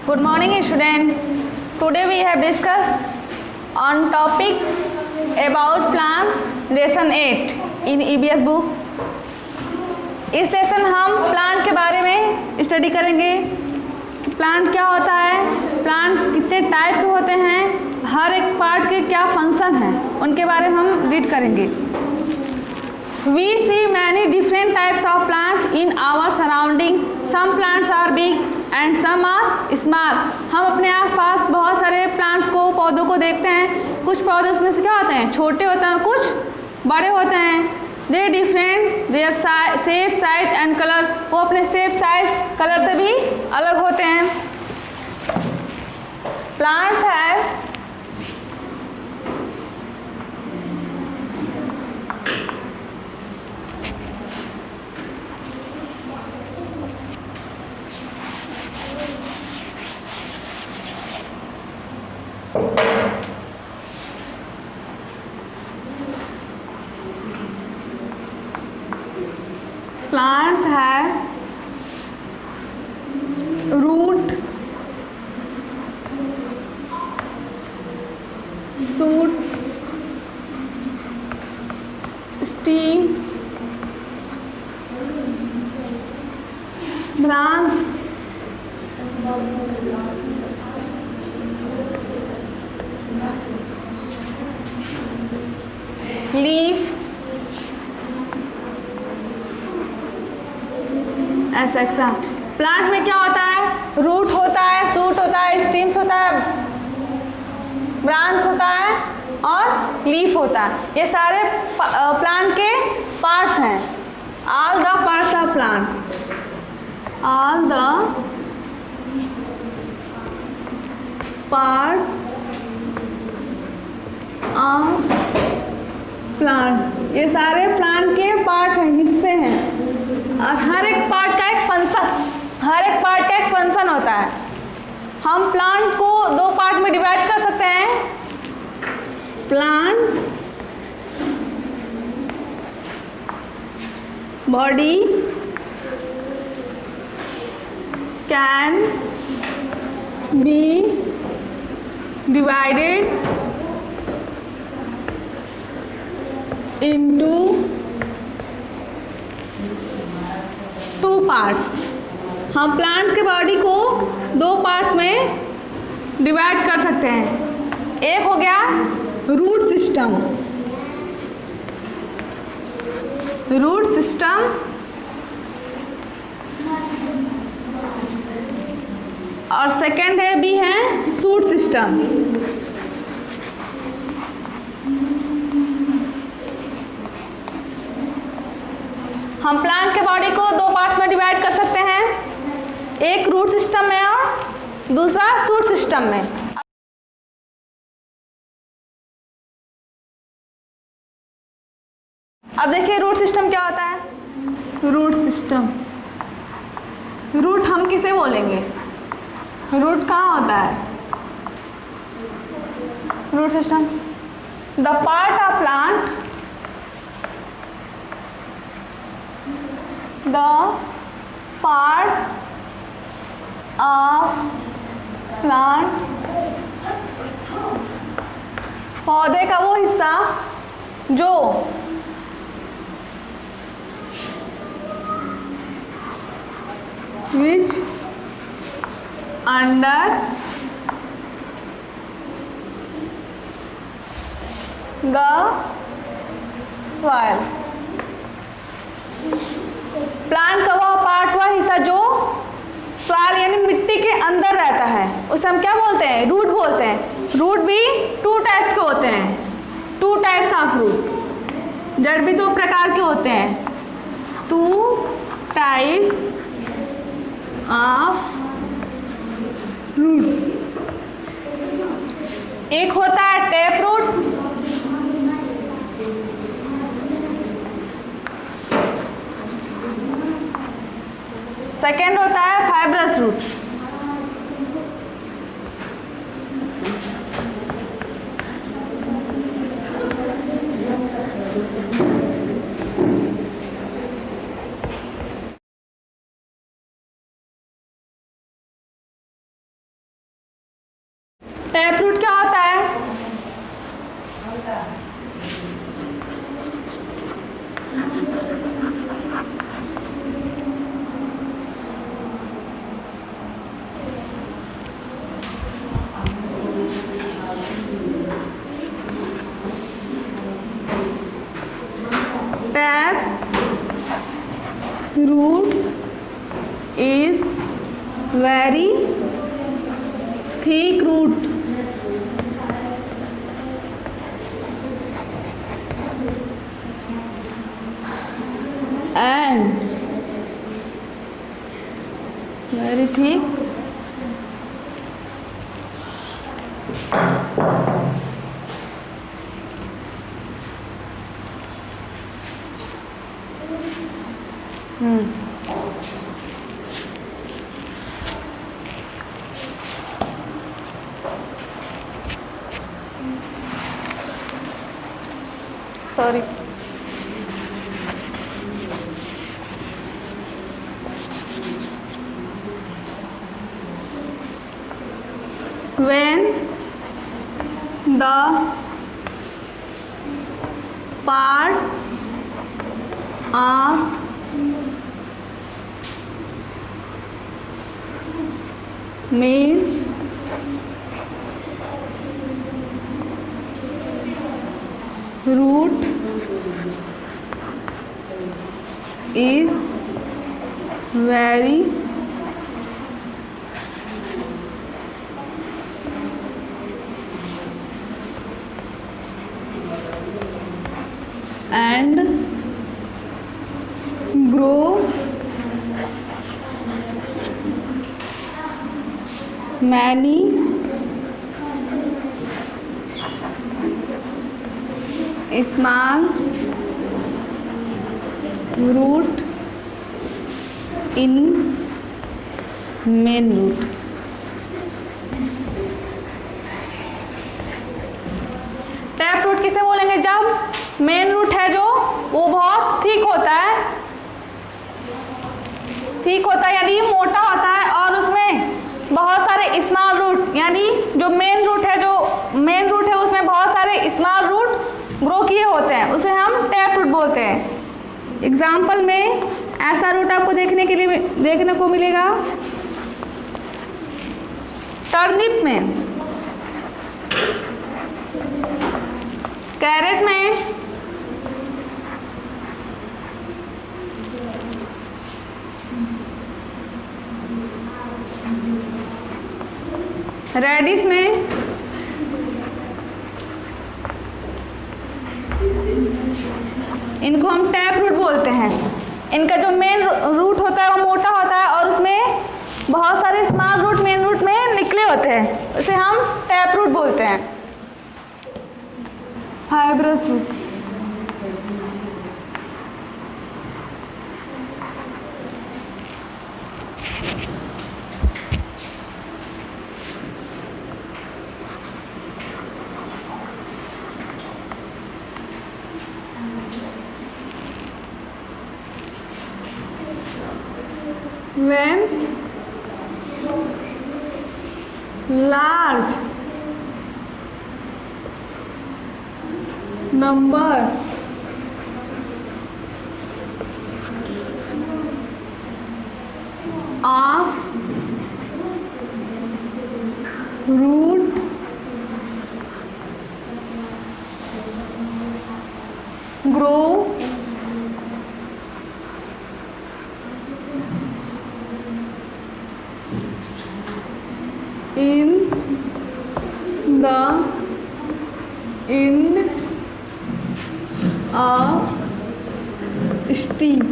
Good morning student. Today we have discussed on topic about plants lesson 8 in EBS book. इस lesson हम plant के बारे में study करेंगे कि प्लांट क्या होता है, प्लांट कितने टाइप के होते हैं, हर एक पार्ट के क्या फंक्शन हैं, उनके बारे में हम रीड करेंगे. We see many different types of plants in our surrounding. Some plants are big and some are small. हम अपने आसपास बहुत सारे प्लांट्स को, पौधों को देखते हैं. कुछ पौधे उसमें से क्या होते हैं, छोटे होते हैं और कुछ बड़े होते हैं. They different their shape, size and color. वो अपने shape, size, color से भी अलग होते हैं. Plants have plants have root, shoot, stem, branch, leaf, etcetera. Plant में क्या होता है, रूट होता है, शूट होता है, स्टीम्स होता है, ब्रांच होता है और लीफ होता है. ये सारे प्लांट के पार्ट्स हैं. All the parts of plant, all the parts of plant, ये सारे प्लांट के पार्ट हैं, हिस्से हैं. और हर एक पार्ट का एक फंक्शन होता है. हम प्लांट को दो पार्ट में डिवाइड कर सकते हैं. Plant body can be divided into two parts. हम प्लांट के बॉडी को दो पार्ट्स में डिवाइड कर सकते हैं. एक हो गया रूट सिस्टम, और सेकेंड है शूट सिस्टम. हम प्लांट के बॉडी को दो पार्ट में डिवाइड कर सकते हैं, एक रूट सिस्टम में और दूसरा शूट सिस्टम में. अब देखिए रूट सिस्टम क्या होता है. रूट सिस्टम, रूट हम किसे बोलेंगे, रूट कहाँ होता है. Root system, the part of plant, the part of plant, पौधे का वो हिस्सा जो which under the soil. Plant का वह पार्ट, वह हिस्सा जो सॉइल यानी मिट्टी के अंदर रहता है, उसे हम क्या बोलते हैं, रूट बोलते हैं. रूट भी टू टाइप्स के होते हैं, टू टाइप्स ऑफ रूट. जड़ भी दो प्रकार के होते हैं, टू टाइप्स ऑफ रूट. एक होता है टैप रूट, सेकेंड होता है फाइब्रस रूट. टैप रूट क्या होता है? Tap root is very thick root and very thick sorry. When the part of main root is very and grow many small root in main root. Tap root किसे बोलेंगे? जब main root है जो वो बहुत थिक होता है, यानी मोटा होता है और उसमें बहुत सारे स्मॉल रूट, यानी जो मेन रूट है उसमें बहुत सारे स्मॉल रूट ग्रो किए होते हैं, उसे हम टैप रूट बोलते हैं। एग्जाम्पल में ऐसा रूट आपको देखने को मिलेगा टर्निप में, कैरेट में, रेडिश में, इनको हम टैप रूट बोलते हैं। इनका जो मेन रूट होता है वो मोटा होता है और उसमें बहुत सारे स्मॉल रूट मेन रूट में निकले होते हैं, उसे हम टैप रूट बोलते हैं। Fibrous root, when large number of root grow in the end of stem.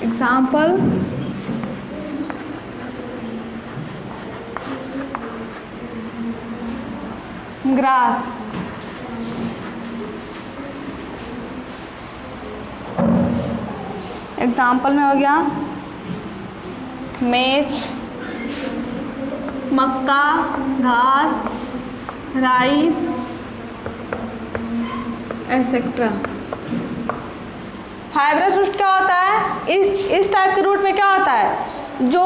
Example, grass, example में हो गया मेज, मक्का, घास, राइस एक्सेट्रा। फाइब्रस रूट क्या होता है? इस टाइप के रूट में क्या होता है, जो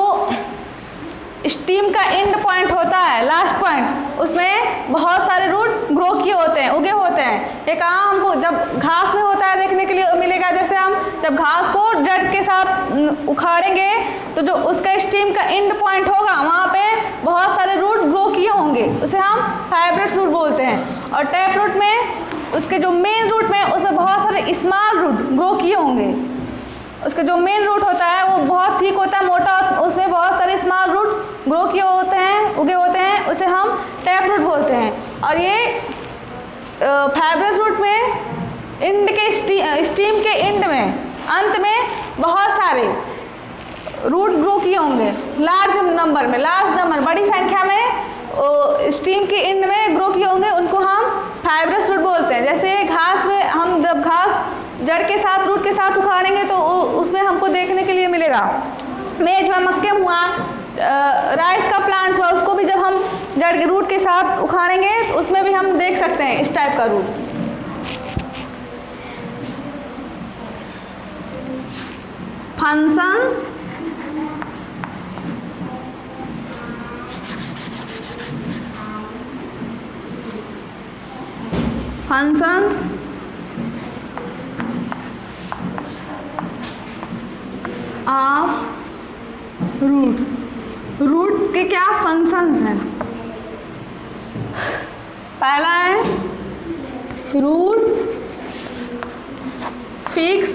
स्टीम का एंड पॉइंट होता है, लास्ट पॉइंट, उसमें बहुत सारे रूट ग्रो किए होते हैं, उगे होते हैं। ये कहाँ हमको जब घास में होता है देखने के लिए मिलेगा, जैसे हम जब घास को जड़ के साथ उखाड़ेंगे तो जो उसका स्टीम का एंड पॉइंट होगा वहाँ पे बहुत सारे रूट ग्रो किए होंगे, उसे हम फाइब्रेट रूट बोलते हैं। और टैप रूट में उसके जो मेन रूट में उसमें बहुत सारे स्मॉल रूट ग्रो किए होंगे। उसका जो मेन रूट होता है वो बहुत थिक होता है, मोटा, उसमें बहुत सारे स्मॉल रूट ग्रो किए होते हैं, उगे होते हैं, उसे हम टैप रूट बोलते हैं। और ये फाइब्रस रूट में एंड के स्टीम के एंड में, अंत में बहुत सारे रूट ग्रो किए होंगे, लार्ज नंबर, बड़ी संख्या में स्टीम के एंड में ग्रो किए होंगे, उनको हम फाइब्रस रूट बोलते हैं। जैसे घास में हम जब घास जड़ के साथ रूट के साथ उखाड़ेंगे तो उसमें हमको देखने के लिए मिलेगा। मेज में मक्केम हुआ, राइस का प्लांट हुआ, उसको भी जब हम जड़ के रूट के साथ उखाड़ेंगे तो उसमें भी हम देख सकते हैं इस टाइप का root. Functions of root. Root के क्या फंक्शंस हैं? पहला है root fix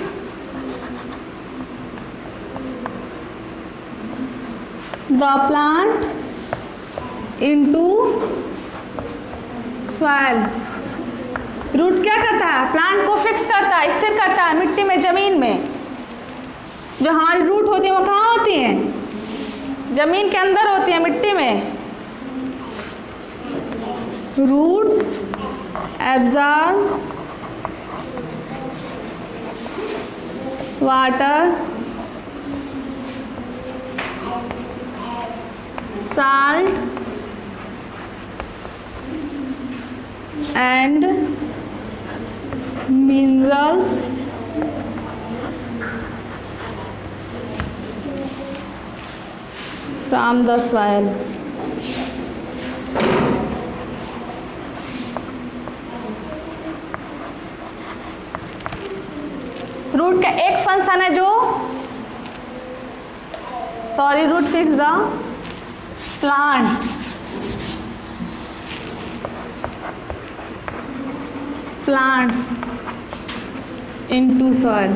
the plant into soil. Root क्या करता है? प्लांट को फिक्स करता है, स्थिर करता है मिट्टी में, जमीन में। जो हमारी रूट होती है वो कहाँ होती हैं? जमीन के अंदर होती है, मिट्टी में। Root absorb water, salt and minerals from the soil. Root का एक फंक्शन है जो root fix the plant plants into soil.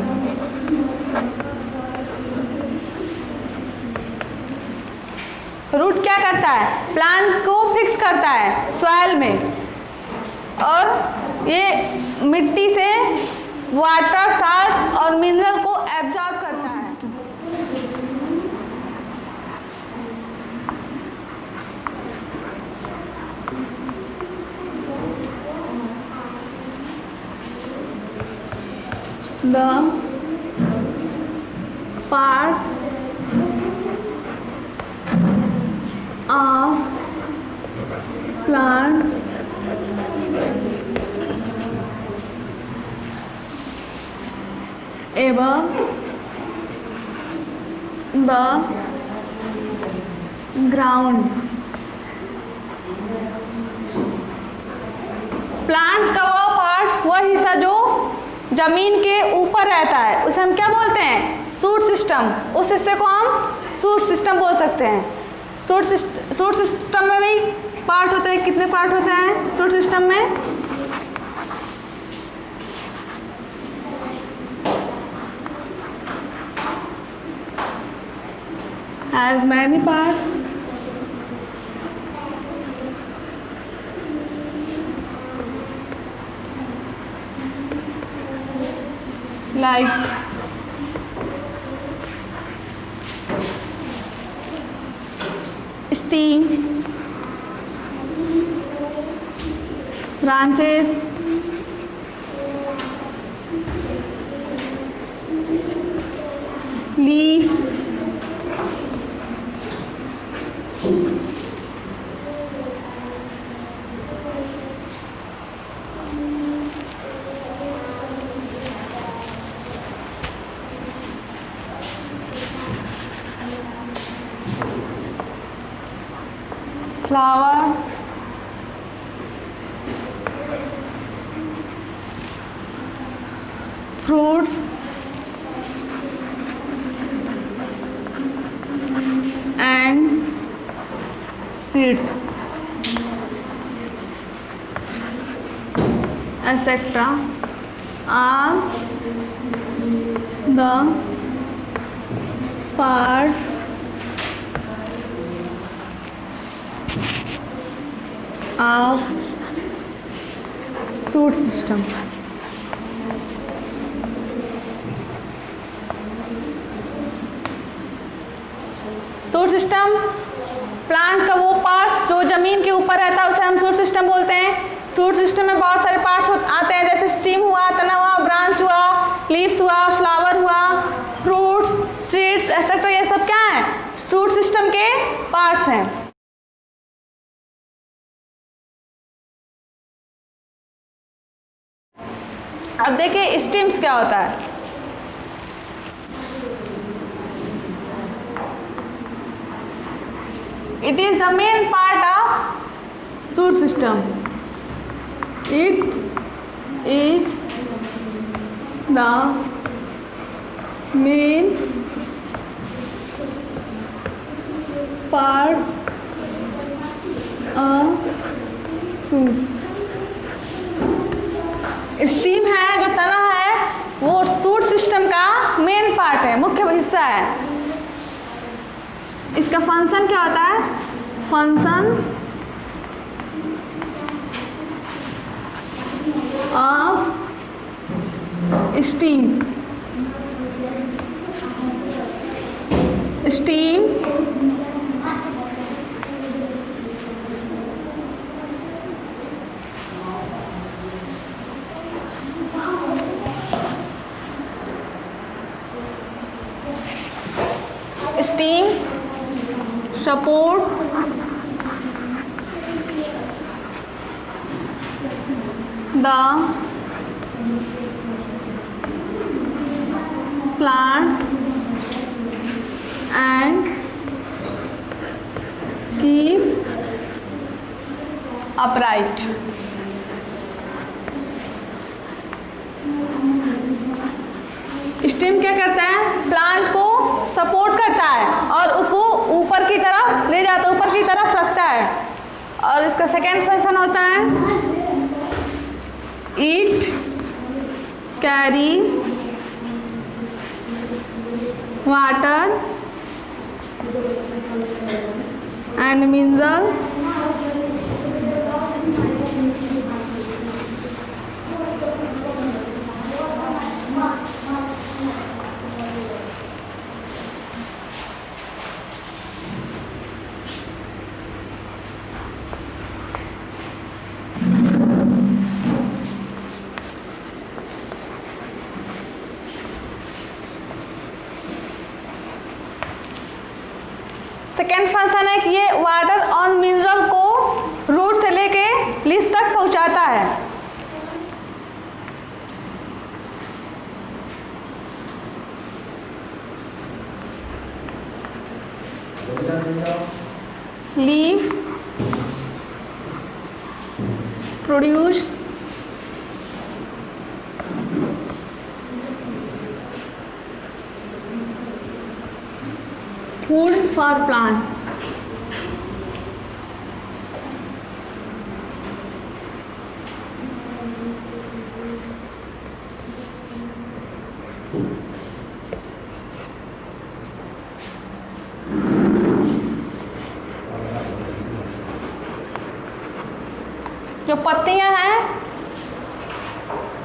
Root क्या करता है? प्लांट को फिक्स करता है सॉइल में, और ये मिट्टी से वाटर, साल्ट और मिनरल को एब्जॉर्ब करता है। The parts of plant above the ground. Plants का वो पार्ट, वह हिस्सा जो जमीन के ऊपर रहता है, उसे हम क्या बोलते हैं? Shoot system. उस हिस्से को हम शूट सिस्टम बोल सकते हैं। शूट सिस्टम में भी पार्ट होते हैं। कितने पार्ट होते हैं शूट सिस्टम में? As many parts like stem, branches, leaf, flower, fruits, and seeds, etc. are the part of food system. Shoot system plant का वो पार्ट जो जमीन के ऊपर रहता है उसे हम सूट सिस्टम बोलते हैं। सूट सिस्टम में बहुत सारे पार्ट्स आते हैं, जैसे स्टीम हुआ, तना हुआ, ब्रांच हुआ, लीव्स हुआ, फ्लावर हुआ, फ्रूट्स, सीड्स एक्सेट्रा। ये सब क्या है? सूट सिस्टम के पार्ट्स हैं। अब देखिए स्टीम्स क्या होता है। It is the main part of food system. It is the main part of food. Steam है जो तना है वो फूड सिस्टम का मेन पार्ट है, मुख्य हिस्सा है। इसका फंक्शन क्या होता है? Function of steam. Steam steam support the plants and keep upright. Steam क्या करता है? प्लांट को सपोर्ट करता है और उसको ऊपर की तरफ ले जाता है, ऊपर की तरफ रखता है। और इसका सेकेंड फंक्शन होता है eat, carry water and mineral second function है कि ये वाटर और मिनरल को रूट से लेके लीफ तक पहुंचाता है। Leaf produce food for plant. जो पत्तियां हैं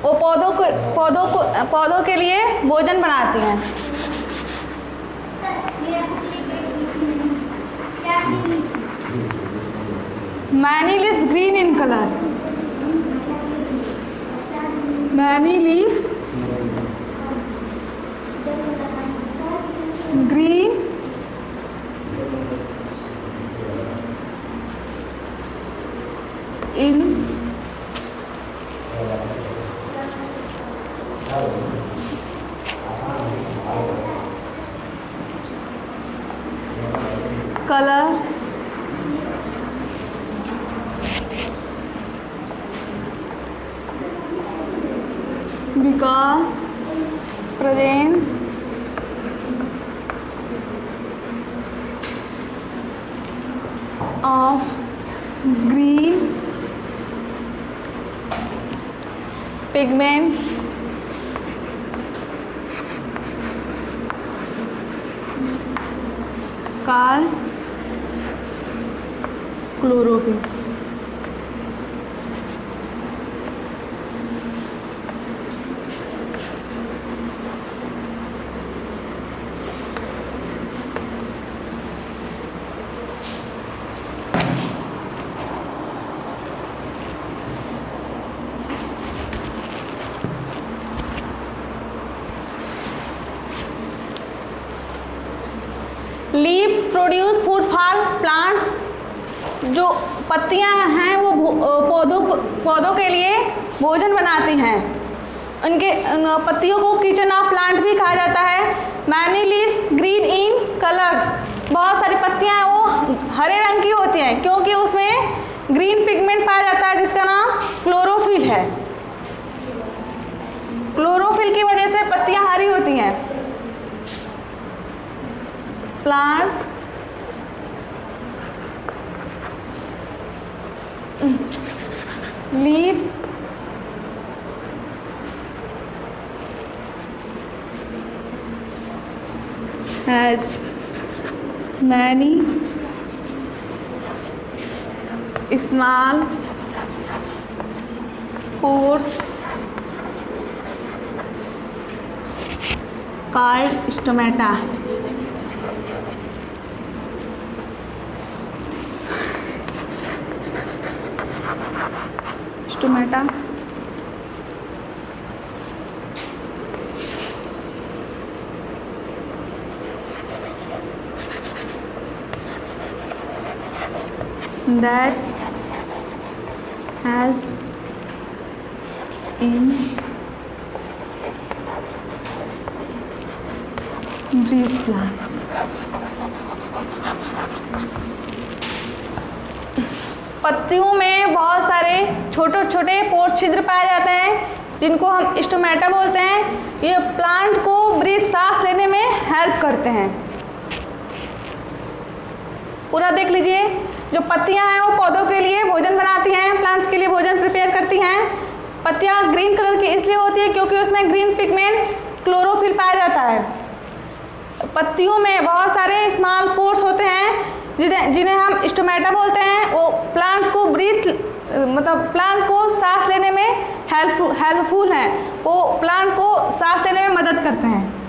वो पौधों के लिए भोजन बनाती हैं। Many leaves green in color. Many leaf green in color because presence of green pigment called chlorophyll. Leaf produce food for plants, जो पत्तियां हैं वो पौधों के लिए भोजन बनाती हैं। उनके पत्तियों को किचन ऑफ प्लांट भी कहा जाता है। Many leaves green in colours, बहुत सारी पत्तियां हैं वो हरे रंग की होती हैं क्योंकि उसमें ग्रीन पिगमेंट पाया जाता है जिसका नाम क्लोरोफिल है। क्लोरोफिल की वजह से पत्तियां हरी होती हैं। Plants leave has many small pores called stomata. Stomata that helps in breed plants. पत्तियों में बहुत सारे छोटे छोटे पोर छिद्र पाए जाते हैं जिनको हम स्टोमेटा बोलते हैं। ये प्लांट को ब्रीथ सांस लेने में हेल्प करते हैं। पूरा देख लीजिए, जो पत्तियां हैं वो पौधों के लिए भोजन बनाती हैं, प्लांट्स के लिए भोजन प्रिपेयर करती हैं। पत्तियां ग्रीन कलर की इसलिए होती है क्योंकि उसमें ग्रीन पिगमेंट क्लोरोफिल पाया जाता है। पत्तियों में बहुत सारे स्मॉल पोर्स होते हैं जिन्हें हम स्टोमेटा बोलते हैं। वो प्लांट्स को प्लांट को सांस लेने में हेल्पफुल हैं। वो प्लांट को सांस लेने में मदद करते हैं।